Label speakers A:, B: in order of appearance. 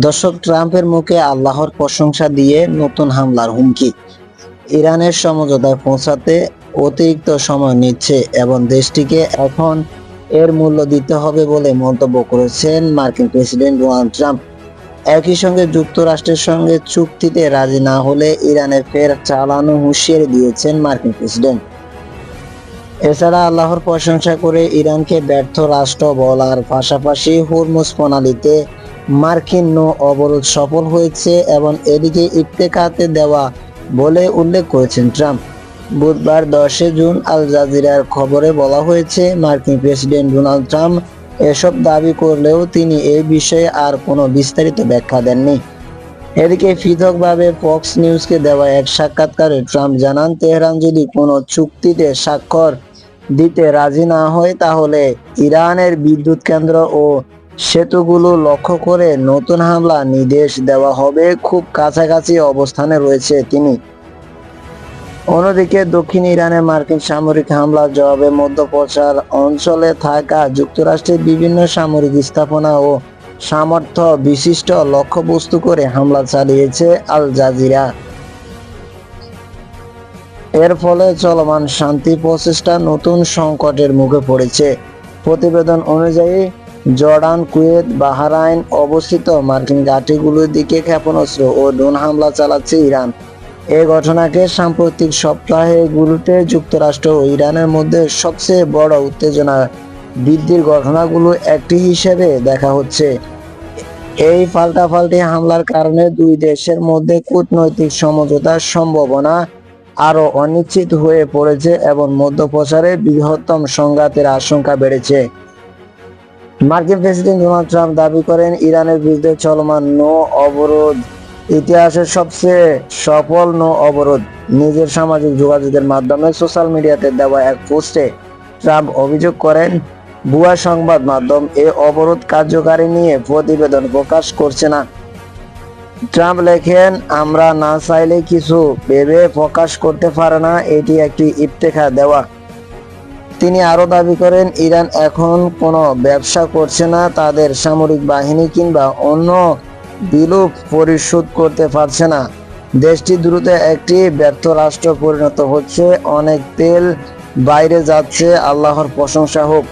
A: দর্শক, ট্রাম্পের মুখে আল্লাহর প্রশংসা দিয়ে নতুন হামলার হুমকি। ইরানের সমঝোতায় পৌঁছাতে অতিরিক্ত সময় নিচ্ছে এবং দেশটিকে এখন এর মূল্য দিতে হবে বলে মন্তব্য করেছেন মার্কিন প্রেসিডেন্ট ডোনাল্ড ট্রাম্প। একই সঙ্গে যুক্তরাষ্ট্রের সঙ্গে চুক্তিতে রাজি না হলে ইরানের ফের চালানো হুঁশিয়ারি দিয়েছেন মার্কিন প্রেসিডেন্ট। এছাড়া আল্লাহর প্রশংসা করে ইরানকে ব্যর্থ রাষ্ট্র বলার পাশাপাশি হরমুজ প্রণালীতে মার্কিন নৌ অবরোধ সফল হয়েছে এবং এদিকে ইত্তেফাকে দেওয়া বলে উল্লেখ করেছেন ট্রাম্প। বুধবার 10 জুন আল জাজিরার খবরে বলা হয়েছে, মার্কিন প্রেসিডেন্ট ডোনাল্ড ট্রাম্প এসব দাবি করলেও তিনি এই বিষয়ে আর কোনো বিস্তারিত ব্যাখ্যা দেননি। এদিকে পৃথকভাবে ফক্স নিউজকে দেওয়া এক সাক্ষাৎকারে ট্রাম্প জানান, তেহরান যদি কোনো চুক্তিতে স্বাক্ষর দিতে রাজি না হয় তাহলে ইরানের বিদ্যুৎ কেন্দ্র ও সেতুগুলো লক্ষ্য করে নতুন হামলা নির্দেশ দেওয়া হবে। খুব কাছাকাছি অবস্থানে রয়েছে তিনি। অন্যদিকে দক্ষিণ ইরানে মার্কিন সামরিক হামলার জবাবে মধ্যপ্রাচ্য অঞ্চলে থাকা যুক্তরাষ্ট্রের বিভিন্ন সামরিক স্থাপনা ও সামর্থ্য বিশিষ্ট লক্ষ্যবস্তু করে হামলা চালিয়েছে আল জাজিরা। এর ফলে চলমান শান্তি প্রচেষ্টা নতুন সংকটের মুখে পড়েছে। প্রতিবেদন অনুযায়ী জর্ডান, কুয়েত, বাহরাইন অবস্থিত মার্কিন ঘাঁটিগুলোর দিকে ক্ষেপণাস্ত্র ও ড্রোন হামলা চালাচ্ছে ইরান। এই ঘটনাকে সাম্প্রতিক সপ্তাহগুলোতে যুক্তরাষ্ট্র ও ইরানের মধ্যে সবচেয়ে বড় উত্তেজনা বৃদ্ধির ঘটনাগুলো একটি হিসেবে দেখা হচ্ছে। এই পাল্টাপাল্টি হামলার কারণে দুই দেশের মধ্যে কূটনৈতিক সমঝোতার সম্ভাবনা আরো অনিশ্চিত হয়ে পড়েছে এবং মধ্যপ্রাচ্যে বৃহত্তম সংঘাতের আশঙ্কা বেড়েছে। মার্কিন প্রেসিডেন্ট ডোনাল্ড ট্রাম্প দাবি করেন, ইরানের বিরুদ্ধে চলমান নৌ অবরোধ ইতিহাসের সবচেয়ে সফল নৌ অবরোধ। নিজের সামাজিক যোগাযোগের মাধ্যমে সোশ্যাল মিডিয়াতে দেওয়া এক পোস্টে ট্রাম্প অভিযোগ করেন, ভুয়া সংবাদ মাধ্যম এই অবরোধ কার্যকারী নিয়ে প্রতিবেদন প্রকাশ করছে না। ট্রাম্প লেখেন, আমরা না চাইলে কিছু ভেবে প্রকাশ করতে পারে না, এটি একটি ইফতেখার দেওয়া। তিনি আরো দাবি করেন, ইরান এখন কোনো ব্যবসা করছে না, তাদের সামরিক বাহিনী কিংবা অন্য বিলোপ পরিশোধ করতে পারছে না। দেশটি দ্রুত একটি ব্যর্থ রাষ্ট্র পরিণত হচ্ছে, অনেক তেল বাইরে যাচ্ছে, আল্লাহর প্রশংসা হোক।